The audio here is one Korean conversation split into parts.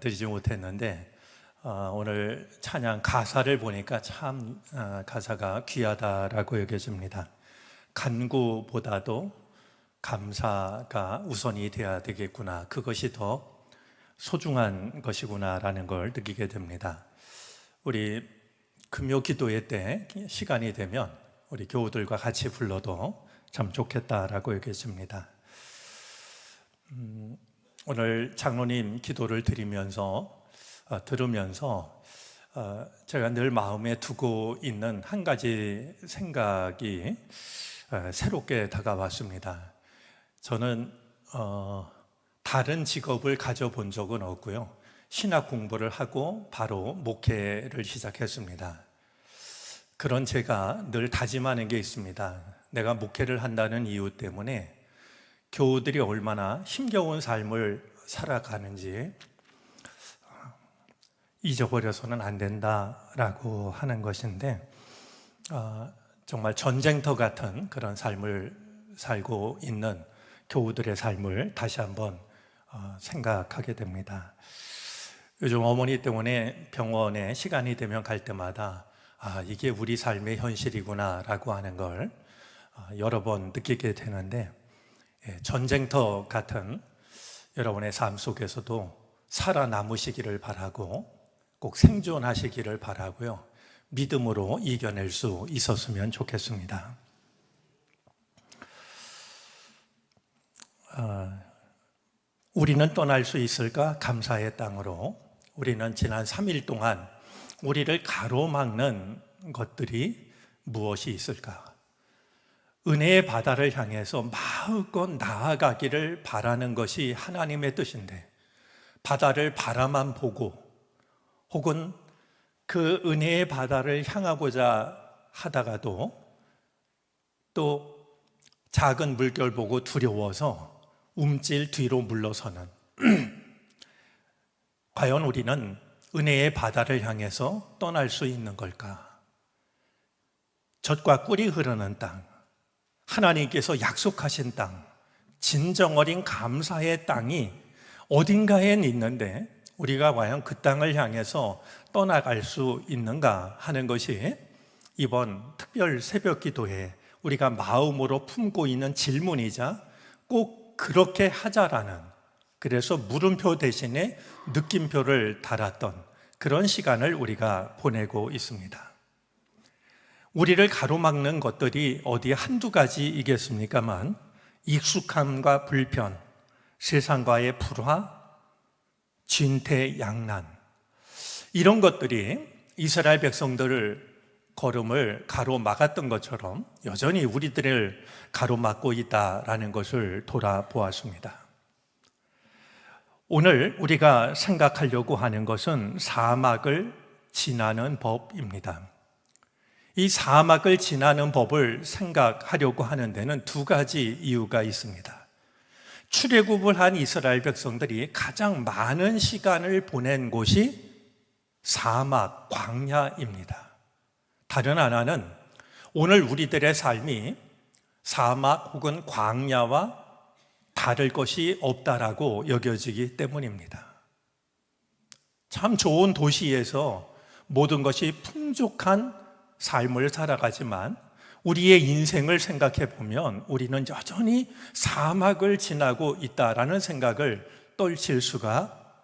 드리지 못했는데 오늘 찬양 가사를 보니까 참 가사가 귀하다라고 여겨집니다. 간구보다도 감사가 우선이 돼야 되겠구나, 그것이 더 소중한 것이구나라는 걸 느끼게 됩니다. 우리 금요 기도회 때 시간이 되면 우리 교우들과 같이 불러도 참 좋겠다라고 여겨집니다. 오늘 장로님 기도를 들으면서 제가 늘 마음에 두고 있는 한 가지 생각이 새롭게 다가왔습니다. 저는 다른 직업을 가져본 적은 없고요, 신학 공부를 하고 바로 목회를 시작했습니다. 그런 제가 늘 다짐하는 게 있습니다. 내가 목회를 한다는 이유 때문에 교우들이 얼마나 힘겨운 삶을 살아가는지 잊어버려서는 안 된다라고 하는 것인데, 정말 전쟁터 같은 그런 삶을 살고 있는 교우들의 삶을 다시 한번 생각하게 됩니다. 요즘 어머니 때문에 병원에 시간이 되면 갈 때마다 이게 우리 삶의 현실이구나 라고 하는 걸 여러 번 느끼게 되는데, 전쟁터 같은 여러분의 삶 속에서도 살아남으시기를 바라고 꼭 생존하시기를 바라고요, 믿음으로 이겨낼 수 있었으면 좋겠습니다. 우리는 떠날 수 있을까? 감사의 땅으로. 우리는 지난 3일 동안 우리를 가로막는 것들이 무엇이 있을까? 은혜의 바다를 향해서 마음껏 나아가기를 바라는 것이 하나님의 뜻인데, 바다를 바라만 보고 혹은 그 은혜의 바다를 향하고자 하다가도 또 작은 물결 보고 두려워서 움찔 뒤로 물러서는 과연 우리는 은혜의 바다를 향해서 떠날 수 있는 걸까? 젖과 꿀이 흐르는 땅, 하나님께서 약속하신 땅, 진정 어린 감사의 땅이 어딘가엔 있는데 우리가 과연 그 땅을 향해서 떠나갈 수 있는가 하는 것이 이번 특별 새벽 기도에 우리가 마음으로 품고 있는 질문이자 꼭 그렇게 하자라는, 그래서 물음표 대신에 느낌표를 달았던 그런 시간을 우리가 보내고 있습니다. 우리를 가로막는 것들이 어디 한두 가지이겠습니까만, 익숙함과 불편, 세상과의 불화, 진퇴양난, 이런 것들이 이스라엘 백성들을 걸음을 가로막았던 것처럼 여전히 우리들을 가로막고 있다라는 것을 돌아보았습니다. 오늘 우리가 생각하려고 하는 것은 사막을 지나는 법입니다. 이 사막을 지나는 법을 생각하려고 하는 데는 두 가지 이유가 있습니다. 출애굽을 한 이스라엘 백성들이 가장 많은 시간을 보낸 곳이 사막, 광야입니다. 다른 하나는 오늘 우리들의 삶이 사막 혹은 광야와 다를 것이 없다라고 여겨지기 때문입니다. 참 좋은 도시에서 모든 것이 풍족한 삶을 살아가지만 우리의 인생을 생각해 보면 우리는 여전히 사막을 지나고 있다라는 생각을 떨칠 수가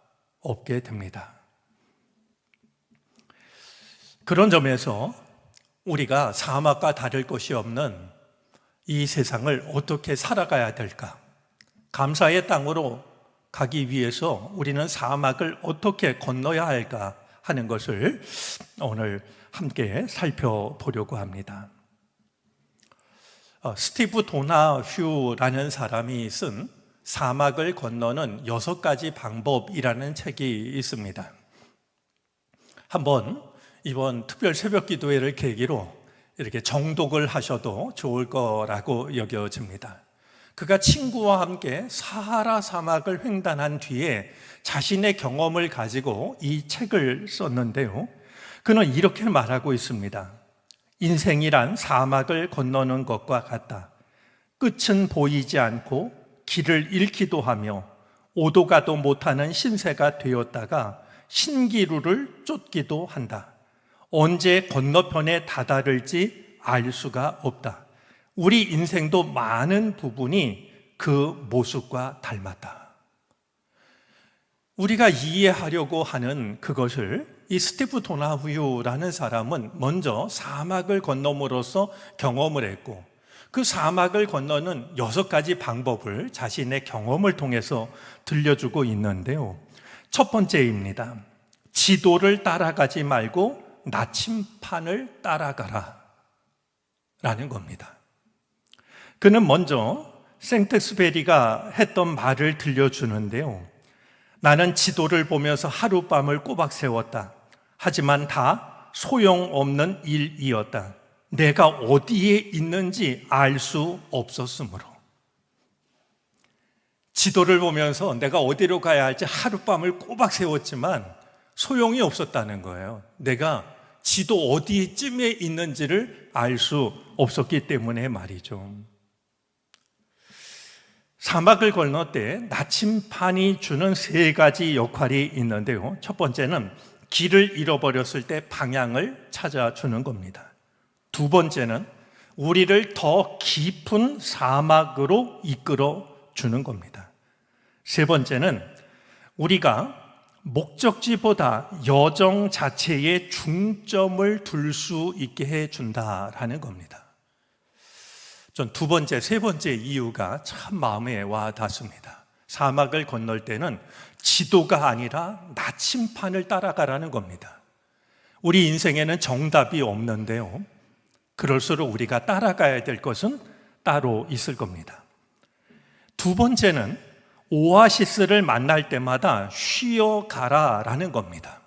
없게 됩니다. 그런 점에서 우리가 사막과 다를 것이 없는 이 세상을 어떻게 살아가야 될까? 감사의 땅으로 가기 위해서 우리는 사막을 어떻게 건너야 할까 하는 것을 오늘 함께 살펴보려고 합니다. 스티브 도나휴라는 사람이 쓴 사막을 건너는 6가지 방법이라는 책이 있습니다. 한번 이번 특별 새벽 기도회를 계기로 이렇게 정독을 하셔도 좋을 거라고 여겨집니다. 그가 친구와 함께 사하라 사막을 횡단한 뒤에 자신의 경험을 가지고 이 책을 썼는데요, 그는 이렇게 말하고 있습니다. 인생이란 사막을 건너는 것과 같다. 끝은 보이지 않고 길을 잃기도 하며 오도 가도 못하는 신세가 되었다가 신기루를 쫓기도 한다. 언제 건너편에 다다를지 알 수가 없다. 우리 인생도 많은 부분이 그 모습과 닮았다. 우리가 이해하려고 하는 그것을 이 스티브 도나후유라는 사람은 먼저 사막을 건너므로써 경험을 했고, 그 사막을 건너는 6가지 방법을 자신의 경험을 통해서 들려주고 있는데요. 첫 번째입니다. 지도를 따라가지 말고 나침판을 따라가라 라는 겁니다. 그는 먼저 생텍스베리가 했던 말을 들려주는데요. 나는 지도를 보면서 하룻밤을 꼬박 세웠다. 하지만 다 소용없는 일이었다. 내가 어디에 있는지 알 수 없었으므로. 지도를 보면서 내가 어디로 가야 할지 하룻밤을 꼬박 세웠지만 소용이 없었다는 거예요. 내가 지도 어디쯤에 있는지를 알 수 없었기 때문에 말이죠. 사막을 건널 때 나침판이 주는 3가지 역할이 있는데요. 첫 번째는 길을 잃어버렸을 때 방향을 찾아주는 겁니다. 두 번째는 우리를 더 깊은 사막으로 이끌어 주는 겁니다. 세 번째는 우리가 목적지보다 여정 자체에 중점을 둘 수 있게 해준다라는 겁니다. 전 두 번째, 세 번째 이유가 참 마음에 와 닿습니다. 사막을 건널 때는 지도가 아니라 나침판을 따라가라는 겁니다. 우리 인생에는 정답이 없는데요. 그럴수록 우리가 따라가야 될 것은 따로 있을 겁니다. 두 번째는 오아시스를 만날 때마다 쉬어가라라는 겁니다.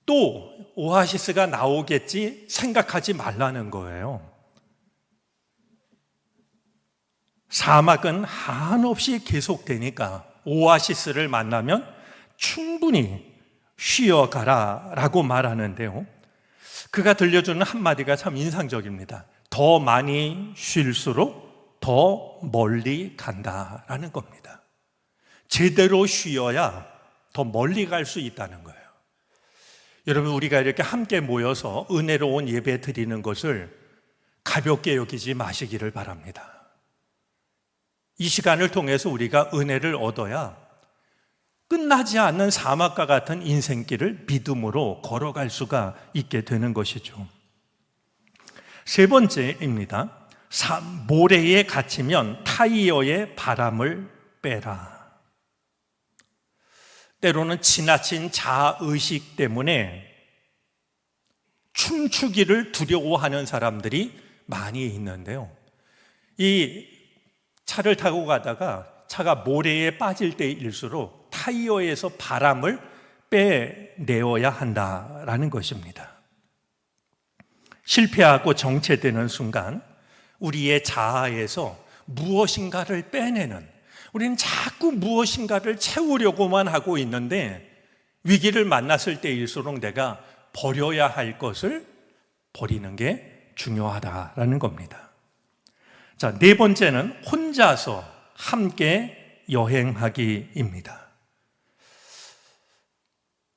또 오아시스가 나오겠지 생각하지 말라는 거예요. 사막은 한없이 계속되니까 오아시스를 만나면 충분히 쉬어가라라고 말하는데요. 그가 들려주는 한마디가 참 인상적입니다. 더 많이 쉴수록 더 멀리 간다라는 겁니다. 제대로 쉬어야 더 멀리 갈 수 있다는 거예요. 여러분, 우리가 이렇게 함께 모여서 은혜로운 예배 드리는 것을 가볍게 여기지 마시기를 바랍니다. 이 시간을 통해서 우리가 은혜를 얻어야 끝나지 않는 사막과 같은 인생길을 믿음으로 걸어갈 수가 있게 되는 것이죠. 세 번째입니다. 모래에 갇히면 타이어에 바람을 빼라. 때로는 지나친 자아의식 때문에 춤추기를 두려워하는 사람들이 많이 있는데요. 이 차를 타고 가다가 차가 모래에 빠질 때일수록 타이어에서 바람을 빼내어야 한다라는 것입니다. 실패하고 정체되는 순간 우리의 자아에서 무엇인가를 빼내는, 우리는 자꾸 무엇인가를 채우려고만 하고 있는데 위기를 만났을 때일수록 내가 버려야 할 것을 버리는 게 중요하다라는 겁니다. 자, 네 번째는 혼자서 함께 여행하기입니다.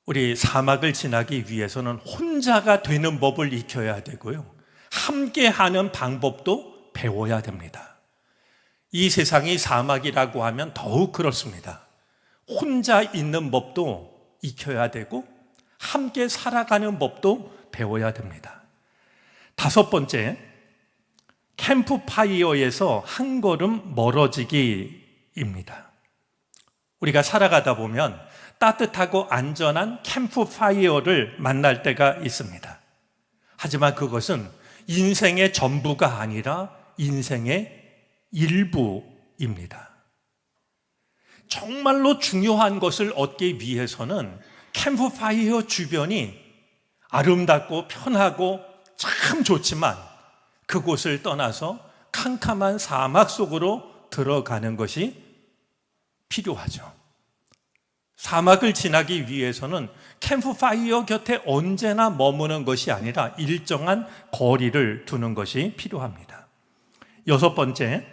우리 사막을 지나기 위해서는 혼자가 되는 법을 익혀야 되고요. 함께 하는 방법도 배워야 됩니다. 이 세상이 사막이라고 하면 더욱 그렇습니다. 혼자 있는 법도 익혀야 되고 함께 살아가는 법도 배워야 됩니다. 다섯 번째, 캠프파이어에서 한 걸음 멀어지기입니다. 우리가 살아가다 보면 따뜻하고 안전한 캠프파이어를 만날 때가 있습니다. 하지만 그것은 인생의 전부가 아니라 인생의 일부입니다. 정말로 중요한 것을 얻기 위해서는 캠프파이어 주변이 아름답고 편하고 참 좋지만 그곳을 떠나서 캄캄한 사막 속으로 들어가는 것이 필요하죠. 사막을 지나기 위해서는 캠프파이어 곁에 언제나 머무는 것이 아니라 일정한 거리를 두는 것이 필요합니다. 여섯 번째,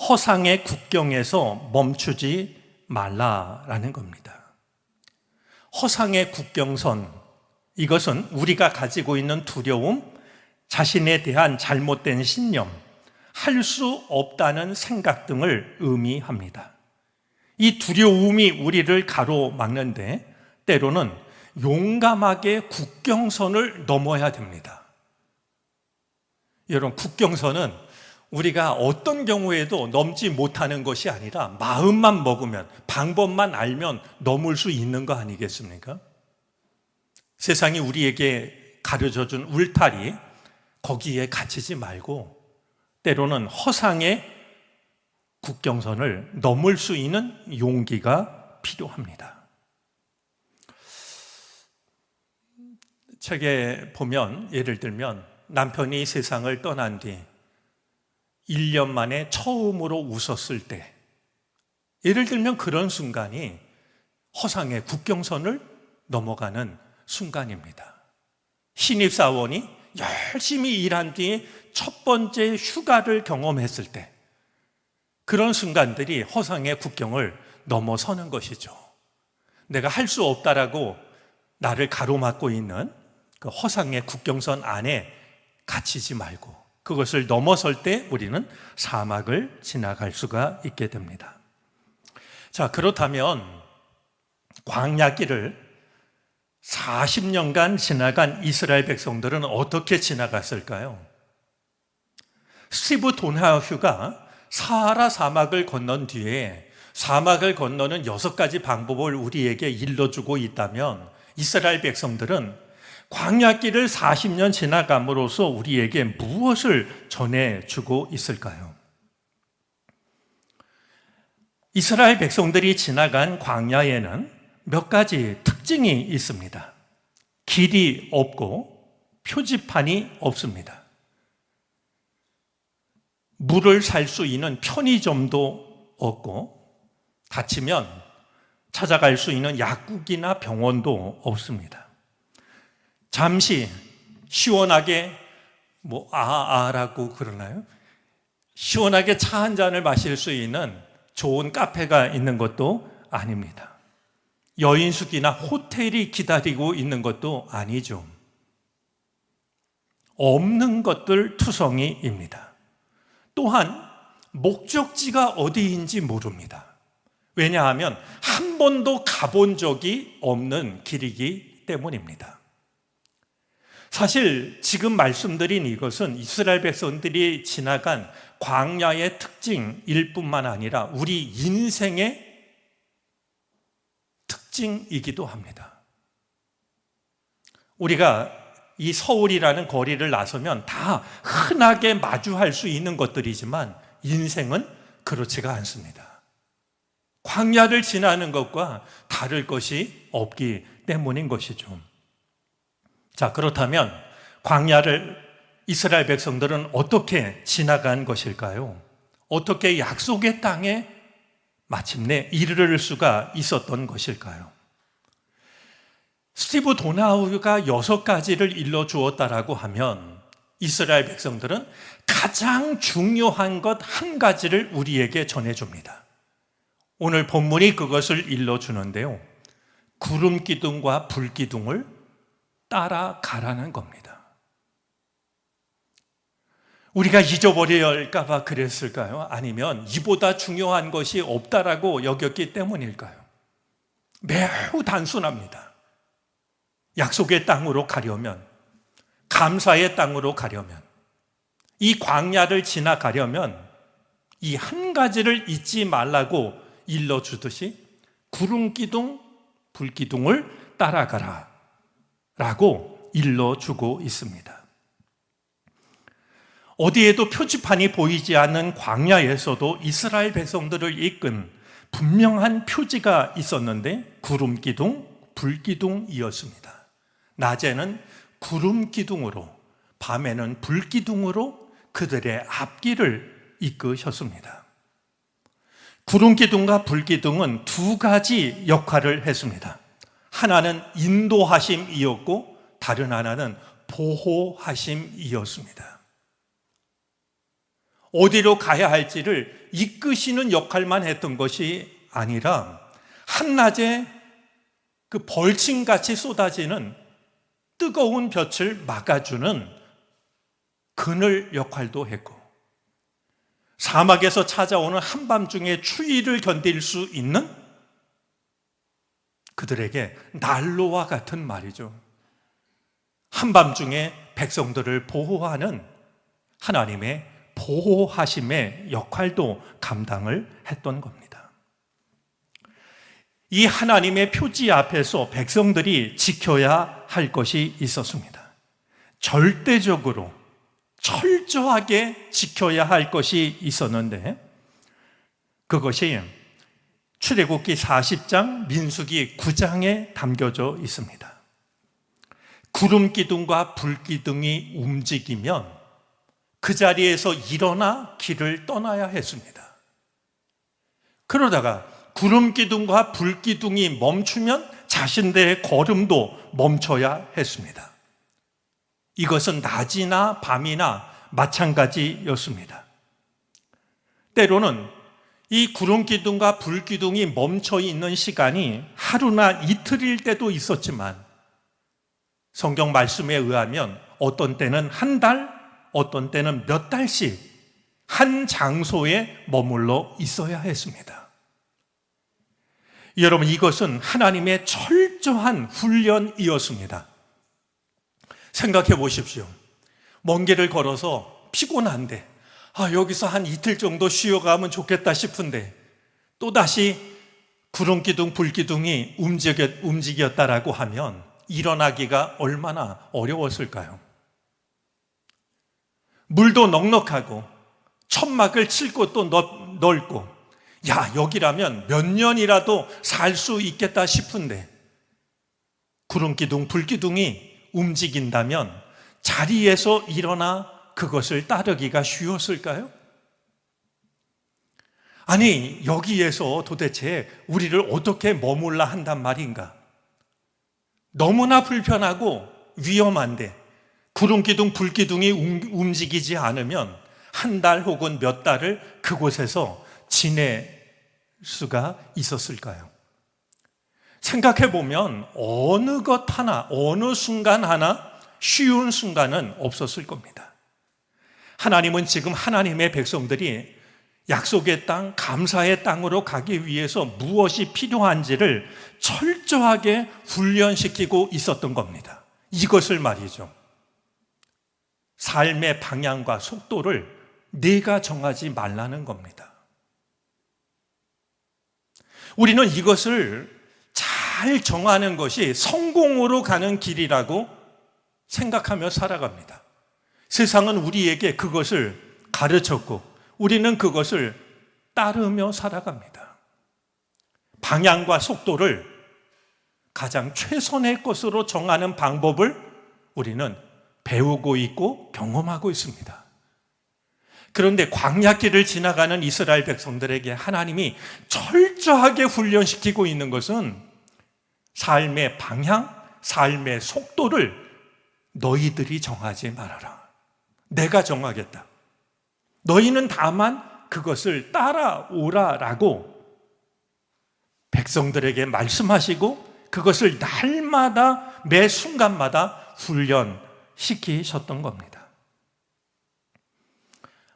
허상의 국경에서 멈추지 말라라는 겁니다. 허상의 국경선, 이것은 우리가 가지고 있는 두려움, 자신에 대한 잘못된 신념, 할 수 없다는 생각 등을 의미합니다. 이 두려움이 우리를 가로막는데 때로는 용감하게 국경선을 넘어야 됩니다. 여러분, 국경선은 우리가 어떤 경우에도 넘지 못하는 것이 아니라 마음만 먹으면, 방법만 알면 넘을 수 있는 거 아니겠습니까? 세상이 우리에게 가르쳐준 울타리, 거기에 갇히지 말고 때로는 허상의 국경선을 넘을 수 있는 용기가 필요합니다. 책에 보면, 예를 들면 남편이 세상을 떠난 뒤 1년 만에 처음으로 웃었을 때, 예를 들면 그런 순간이 허상의 국경선을 넘어가는 순간입니다. 신입사원이 열심히 일한 뒤에 첫 번째 휴가를 경험했을 때, 그런 순간들이 허상의 국경을 넘어서는 것이죠. 내가 할 수 없다라고 나를 가로막고 있는 그 허상의 국경선 안에 갇히지 말고 그것을 넘어설 때 우리는 사막을 지나갈 수가 있게 됩니다. 자, 그렇다면 광야길을 40년간 지나간 이스라엘 백성들은 어떻게 지나갔을까요? 스티브 도나휴가 사하라 사막을 건넌 뒤에 사막을 건너는 6가지 방법을 우리에게 일러주고 있다면, 이스라엘 백성들은 광야길을 40년 지나감으로써 우리에게 무엇을 전해주고 있을까요? 이스라엘 백성들이 지나간 광야에는 몇 가지 특징이 있습니다. 길이 없고 표지판이 없습니다. 물을 살 수 있는 편의점도 없고, 다치면 찾아갈 수 있는 약국이나 병원도 없습니다. 잠시 시원하게 라고 그러나요? 시원하게 차 한 잔을 마실 수 있는 좋은 카페가 있는 것도 아닙니다. 여인숙이나 호텔이 기다리고 있는 것도 아니죠. 없는 것들 투성이입니다. 또한 목적지가 어디인지 모릅니다. 왜냐하면 한 번도 가본 적이 없는 길이기 때문입니다. 사실 지금 말씀드린 이것은 이스라엘 백성들이 지나간 광야의 특징일 뿐만 아니라 우리 인생의 특징이기도 합니다. 우리가 이 서울이라는 거리를 나서면 다 흔하게 마주할 수 있는 것들이지만 인생은 그렇지가 않습니다. 광야를 지나는 것과 다를 것이 없기 때문인 것이죠. 자, 그렇다면 광야를 이스라엘 백성들은 어떻게 지나간 것일까요? 어떻게 약속의 땅에 마침내 이르를 수가 있었던 것일까요? 스티브 도나후가 6가지를 일러주었다라고 하면 이스라엘 백성들은 가장 중요한 것 한 가지를 우리에게 전해줍니다. 오늘 본문이 그것을 일러주는데요, 구름 기둥과 불 기둥을 따라가라는 겁니다. 우리가 잊어버릴까 봐 그랬을까요? 아니면 이보다 중요한 것이 없다라고 여겼기 때문일까요? 매우 단순합니다. 약속의 땅으로 가려면, 감사의 땅으로 가려면, 이 광야를 지나가려면 이 한 가지를 잊지 말라고 일러주듯이 구름 기둥, 불 기둥을 따라가라 라고 일러주고 있습니다. 어디에도 표지판이 보이지 않는 광야에서도 이스라엘 백성들을 이끈 분명한 표지가 있었는데 구름 기둥, 불 기둥이었습니다. 낮에는 구름 기둥으로, 밤에는 불 기둥으로 그들의 앞길을 이끄셨습니다. 구름 기둥과 불 기둥은 2가지 역할을 했습니다. 하나는 인도하심이었고 다른 하나는 보호하심이었습니다. 어디로 가야 할지를 이끄시는 역할만 했던 것이 아니라 한낮에 그 벌침같이 쏟아지는 뜨거운 볕을 막아주는 그늘 역할도 했고, 사막에서 찾아오는 한밤중의 추위를 견딜 수 있는 그들에게 난로와 같은 말이죠. 한밤중에 백성들을 보호하는 하나님의 보호하심의 역할도 감당을 했던 겁니다. 이 하나님의 표지 앞에서 백성들이 지켜야 할 것이 있었습니다. 절대적으로 철저하게 지켜야 할 것이 있었는데, 그것이 출애굽기 40장, 민수기 9장에 담겨져 있습니다. 구름 기둥과 불 기둥이 움직이면 그 자리에서 일어나 길을 떠나야 했습니다. 그러다가 구름 기둥과 불 기둥이 멈추면 자신들의 걸음도 멈춰야 했습니다. 이것은 낮이나 밤이나 마찬가지였습니다. 때로는 이 구름 기둥과 불 기둥이 멈춰 있는 시간이 하루나 이틀일 때도 있었지만, 성경 말씀에 의하면 어떤 때는 한 달, 어떤 때는 몇 달씩 한 장소에 머물러 있어야 했습니다. 여러분, 이것은 하나님의 철저한 훈련이었습니다. 생각해 보십시오. 먼 길을 걸어서 피곤한데 여기서 한 이틀 정도 쉬어가면 좋겠다 싶은데 또다시 구름기둥, 불기둥이 움직였다라고 하면 일어나기가 얼마나 어려웠을까요? 물도 넉넉하고 천막을 칠 곳도 넓고, 여기라면 몇 년이라도 살 수 있겠다 싶은데 구름기둥, 불기둥이 움직인다면 자리에서 일어나 그것을 따르기가 쉬웠을까요? 아니, 여기에서 도대체 우리를 어떻게 머물라 한단 말인가? 너무나 불편하고 위험한데 구름기둥, 불기둥이 움직이지 않으면 한 달 혹은 몇 달을 그곳에서 지낼 수가 있었을까요? 생각해 보면 어느 것 하나, 어느 순간 하나 쉬운 순간은 없었을 겁니다. 하나님은 지금 하나님의 백성들이 약속의 땅, 감사의 땅으로 가기 위해서 무엇이 필요한지를 철저하게 훈련시키고 있었던 겁니다. 이것을 말이죠. 삶의 방향과 속도를 내가 정하지 말라는 겁니다. 우리는 이것을 잘 정하는 것이 성공으로 가는 길이라고 생각하며 살아갑니다. 세상은 우리에게 그것을 가르쳤고 우리는 그것을 따르며 살아갑니다. 방향과 속도를 가장 최선의 것으로 정하는 방법을 우리는 배우고 있고 경험하고 있습니다. 그런데 광야길을 지나가는 이스라엘 백성들에게 하나님이 철저하게 훈련시키고 있는 것은 삶의 방향, 삶의 속도를 너희들이 정하지 말아라. 내가 정하겠다. 너희는 다만 그것을 따라오라라고 백성들에게 말씀하시고 그것을 날마다 매 순간마다 훈련시키셨던 겁니다.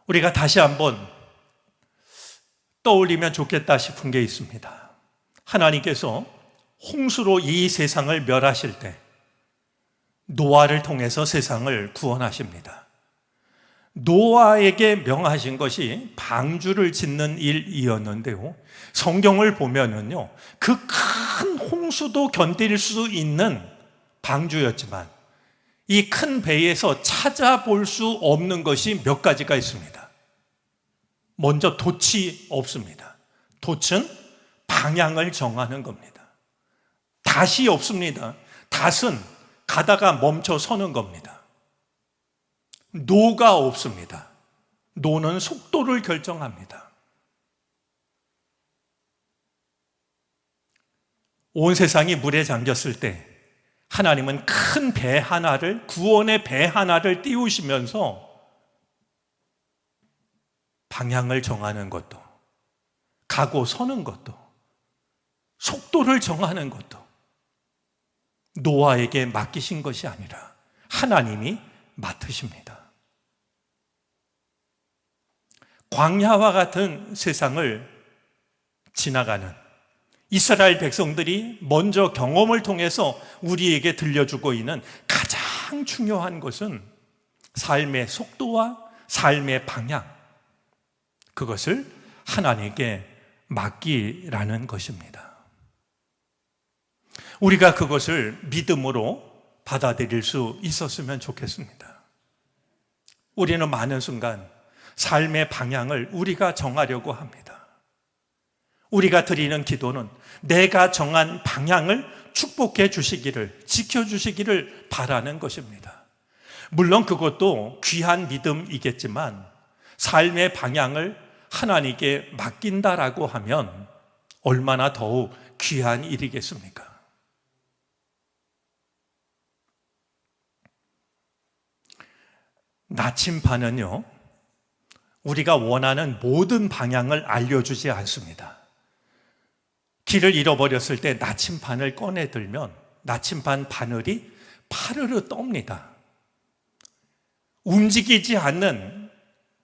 우리가 다시 한번 떠올리면 좋겠다 싶은 게 있습니다. 하나님께서 홍수로 이 세상을 멸하실 때 노아를 통해서 세상을 구원하십니다. 노아에게 명하신 것이 방주를 짓는 일이었는데요, 성경을 보면은요, 그 큰 홍수도 견딜 수 있는 방주였지만 이 큰 배에서 찾아볼 수 없는 것이 몇 가지가 있습니다. 먼저 돛이 없습니다. 돛은 방향을 정하는 겁니다. 닷이 없습니다. 닷은 가다가 멈춰 서는 겁니다. 노가 없습니다. 노는 속도를 결정합니다. 온 세상이 물에 잠겼을 때 하나님은 큰 배 하나를, 구원의 배 하나를 띄우시면서 방향을 정하는 것도, 가고 서는 것도, 속도를 정하는 것도 노아에게 맡기신 것이 아니라 하나님이 맡으십니다. 광야와 같은 세상을 지나가는 이스라엘 백성들이 먼저 경험을 통해서 우리에게 들려주고 있는 가장 중요한 것은 삶의 속도와 삶의 방향, 그것을 하나님께 맡기라는 것입니다. 우리가 그것을 믿음으로 받아들일 수 있었으면 좋겠습니다. 우리는 많은 순간 삶의 방향을 우리가 정하려고 합니다. 우리가 드리는 기도는 내가 정한 방향을 축복해 주시기를, 지켜주시기를 바라는 것입니다. 물론 그것도 귀한 믿음이겠지만 삶의 방향을 하나님께 맡긴다라고 하면 얼마나 더욱 귀한 일이겠습니까? 나침반은요, 우리가 원하는 모든 방향을 알려주지 않습니다. 길을 잃어버렸을 때 나침반을 꺼내 들면 나침반 바늘이 파르르 떱니다. 움직이지 않는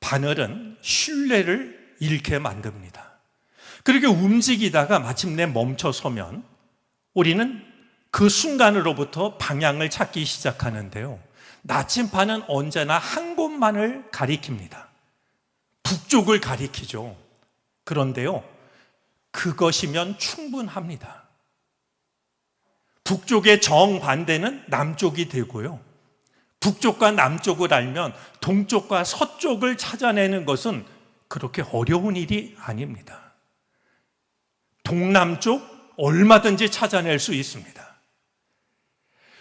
바늘은 신뢰를 잃게 만듭니다. 그렇게 움직이다가 마침내 멈춰서면 우리는 그 순간으로부터 방향을 찾기 시작하는데요, 나침반은 언제나 한 곳만을 가리킵니다. 북쪽을 가리키죠. 그런데요, 그것이면 충분합니다. 북쪽의 정반대는 남쪽이 되고요, 북쪽과 남쪽을 알면 동쪽과 서쪽을 찾아내는 것은 그렇게 어려운 일이 아닙니다. 동남쪽 얼마든지 찾아낼 수 있습니다.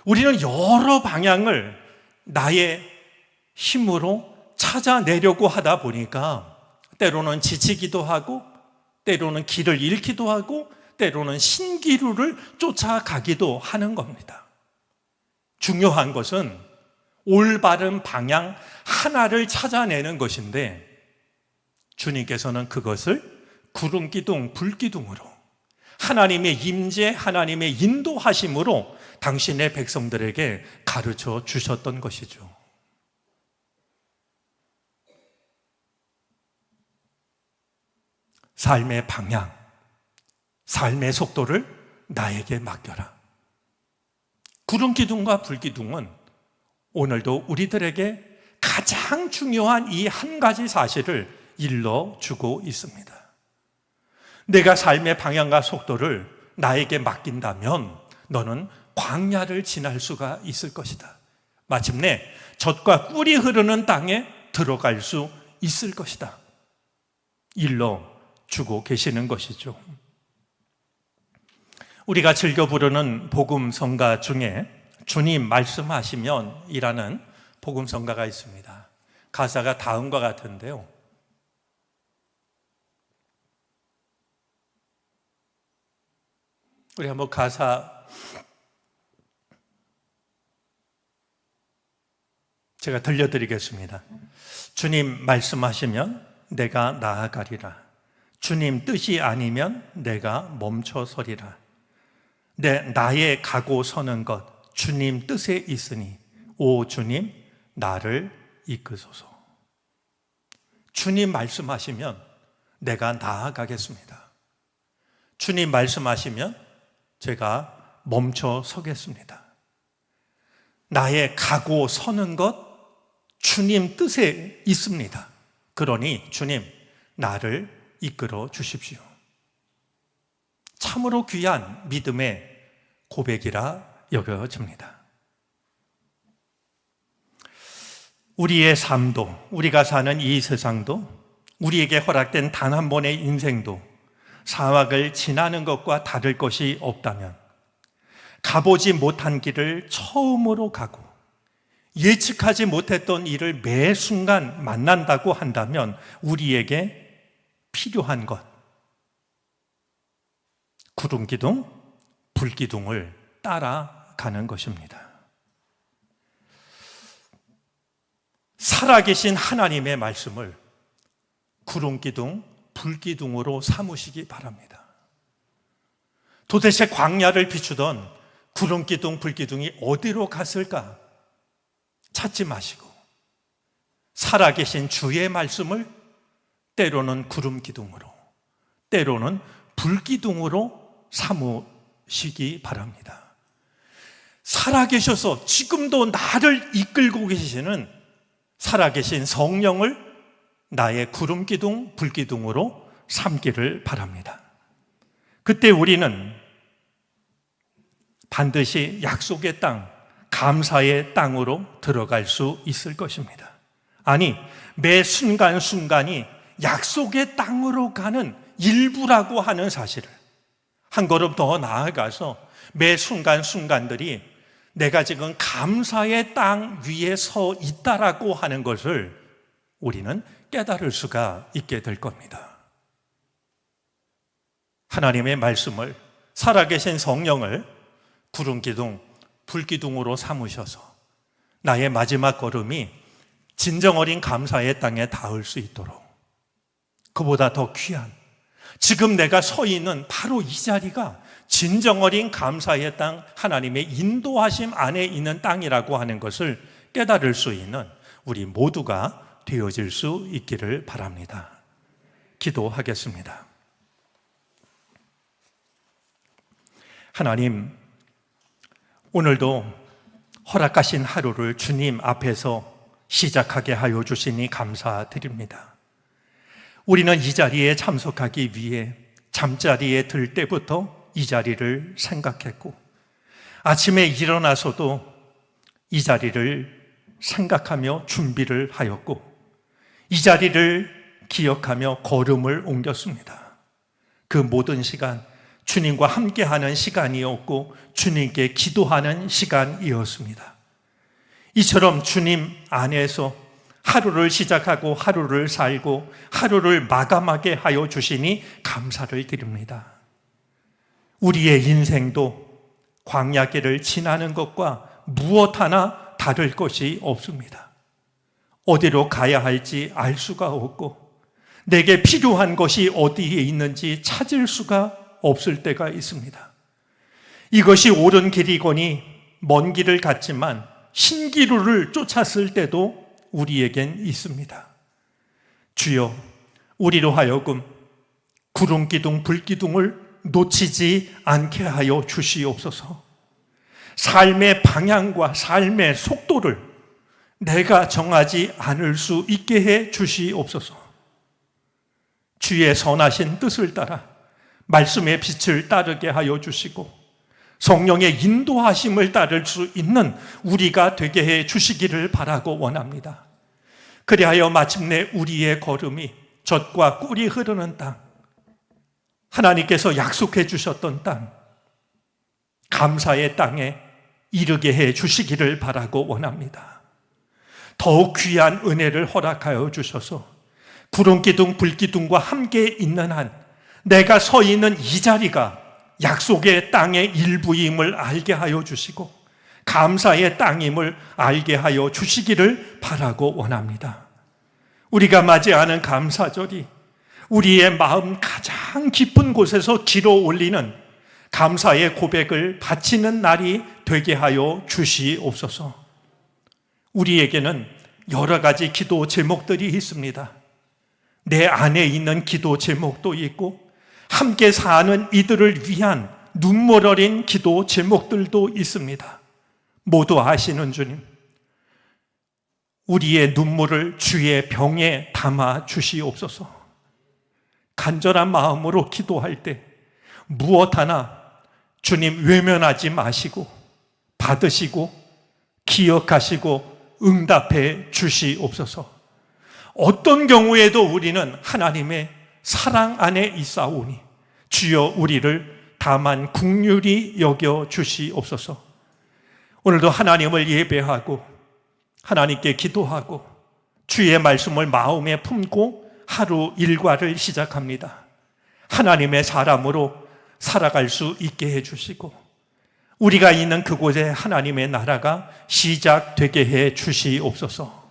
우리는 여러 방향을 나의 힘으로 찾아내려고 하다 보니까 때로는 지치기도 하고, 때로는 길을 잃기도 하고, 때로는 신기루를 쫓아가기도 하는 겁니다. 중요한 것은 올바른 방향 하나를 찾아내는 것인데, 주님께서는 그것을 구름기둥, 불기둥으로 하나님의 임재, 하나님의 인도하심으로 당신의 백성들에게 가르쳐 주셨던 것이죠. 삶의 방향, 삶의 속도를 나에게 맡겨라. 구름기둥과 불기둥은 오늘도 우리들에게 가장 중요한 이 한 가지 사실을 일러주고 있습니다. 내가 삶의 방향과 속도를 나에게 맡긴다면 너는 광야를 지날 수가 있을 것이다. 마침내 젖과 꿀이 흐르는 땅에 들어갈 수 있을 것이다. 일러주고 계시는 것이죠. 우리가 즐겨 부르는 복음성가 중에 주님 말씀하시면 이라는 복음성가가 있습니다. 가사가 다음과 같은데요, 우리 한번 가사 제가 들려드리겠습니다. 주님 말씀하시면 내가 나아가리라. 주님 뜻이 아니면 내가 멈춰서리라. 나의 가고 서는 것 주님 뜻에 있으니 오 주님 나를 이끄소서. 주님 말씀하시면 내가 나아가겠습니다. 주님 말씀하시면 제가 멈춰 서겠습니다. 나의 가고 서는 것 주님 뜻에 있습니다. 그러니 주님 나를 이끌어 주십시오. 참으로 귀한 믿음의 고백이라 여겨집니다. 우리의 삶도, 우리가 사는 이 세상도, 우리에게 허락된 단 한 번의 인생도 사막을 지나는 것과 다를 것이 없다면, 가보지 못한 길을 처음으로 가고 예측하지 못했던 일을 매 순간 만난다고 한다면 우리에게 필요한 것, 구름기둥, 불기둥을 따라가는 것입니다. 살아계신 하나님의 말씀을 구름기둥, 불기둥으로 삼으시기 바랍니다. 도대체 광야를 비추던 구름기둥, 불기둥이 어디로 갔을까? 찾지 마시고 살아계신 주의 말씀을 때로는 구름기둥으로, 때로는 불기둥으로 삼으시기 바랍니다. 살아계셔서 지금도 나를 이끌고 계시는 살아계신 성령을 나의 구름기둥, 불기둥으로 삼기를 바랍니다. 그때 우리는 반드시 약속의 땅, 감사의 땅으로 들어갈 수 있을 것입니다. 아니, 매 순간순간이 약속의 땅으로 가는 일부라고 하는 사실을 한 걸음 더 나아가서 매 순간순간들이 내가 지금 감사의 땅 위에 서 있다라고 하는 것을 우리는 깨달을 수가 있게 될 겁니다. 하나님의 말씀을, 살아계신 성령을 구름기둥, 불기둥으로 삼으셔서 나의 마지막 걸음이 진정 어린 감사의 땅에 닿을 수 있도록, 그보다 더 귀한 지금 내가 서 있는 바로 이 자리가 진정 어린 감사의 땅, 하나님의 인도하심 안에 있는 땅이라고 하는 것을 깨달을 수 있는 우리 모두가 되어질 수 있기를 바랍니다. 기도하겠습니다. 하나님, 오늘도 허락하신 하루를 주님 앞에서 시작하게 하여 주시니 감사드립니다. 우리는 이 자리에 참석하기 위해 잠자리에 들 때부터 이 자리를 생각했고, 아침에 일어나서도 이 자리를 생각하며 준비를 하였고, 이 자리를 기억하며 걸음을 옮겼습니다. 그 모든 시간 주님과 함께하는 시간이었고 주님께 기도하는 시간이었습니다. 이처럼 주님 안에서 하루를 시작하고 하루를 살고 하루를 마감하게 하여 주시니 감사를 드립니다. 우리의 인생도 광야길을 지나는 것과 무엇 하나 다를 것이 없습니다. 어디로 가야 할지 알 수가 없고 내게 필요한 것이 어디에 있는지 찾을 수가 없을 때가 있습니다. 이것이 옳은 길이거니 먼 길을 갔지만 신기루를 쫓았을 때도 우리에겐 있습니다. 주여, 우리로 하여금 구름기둥, 불기둥을 놓치지 않게 하여 주시옵소서. 삶의 방향과 삶의 속도를 내가 정하지 않을 수 있게 해 주시옵소서. 주의 선하신 뜻을 따라 말씀의 빛을 따르게 하여 주시고 성령의 인도하심을 따를 수 있는 우리가 되게 해 주시기를 바라고 원합니다. 그리하여 마침내 우리의 걸음이 젖과 꿀이 흐르는 땅, 하나님께서 약속해 주셨던 땅, 감사의 땅에 이르게 해 주시기를 바라고 원합니다. 더욱 귀한 은혜를 허락하여 주셔서 구름기둥, 불기둥과 함께 있는 한 내가 서 있는 이 자리가 약속의 땅의 일부임을 알게 하여 주시고 감사의 땅임을 알게 하여 주시기를 바라고 원합니다. 우리가 맞이하는 감사절이 우리의 마음 가장 깊은 곳에서 길어 올리는 감사의 고백을 바치는 날이 되게 하여 주시옵소서. 우리에게는 여러 가지 기도 제목들이 있습니다. 내 안에 있는 기도 제목도 있고 함께 사는 이들을 위한 눈물 어린 기도 제목들도 있습니다. 모두 아시는 주님, 우리의 눈물을 주의 병에 담아 주시옵소서. 간절한 마음으로 기도할 때 무엇 하나 주님 외면하지 마시고 받으시고 기억하시고 응답해 주시옵소서. 어떤 경우에도 우리는 하나님의 사랑 안에 있사오니 주여 우리를 다만 긍휼히 여겨 주시옵소서. 오늘도 하나님을 예배하고 하나님께 기도하고 주의 말씀을 마음에 품고 하루 일과를 시작합니다. 하나님의 사람으로 살아갈 수 있게 해주시고 우리가 있는 그곳에 하나님의 나라가 시작되게 해 주시옵소서.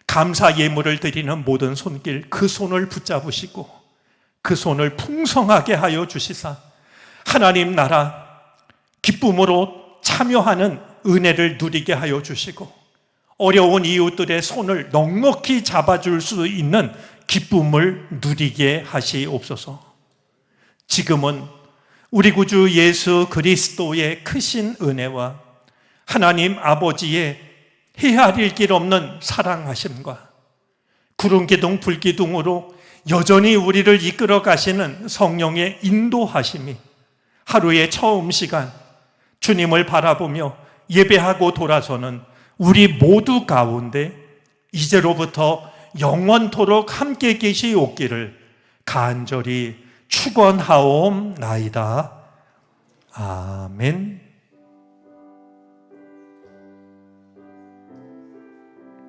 감사 예물을 드리는 모든 손길, 그 손을 붙잡으시고 그 손을 풍성하게 하여 주시사 하나님 나라 기쁨으로 참여하는 은혜를 누리게 하여 주시고 어려운 이웃들의 손을 넉넉히 잡아줄 수 있는 기쁨을 누리게 하시옵소서. 지금은 우리 구주 예수 그리스도의 크신 은혜와 하나님 아버지의 헤아릴 길 없는 사랑하심과 구름기둥 불기둥으로 여전히 우리를 이끌어 가시는 성령의 인도하심이 하루의 처음 시간 주님을 바라보며 예배하고 돌아서는 우리 모두 가운데 이제로부터 영원토록 함께 계시옵기를 간절히 축원하옵나이다. 아멘.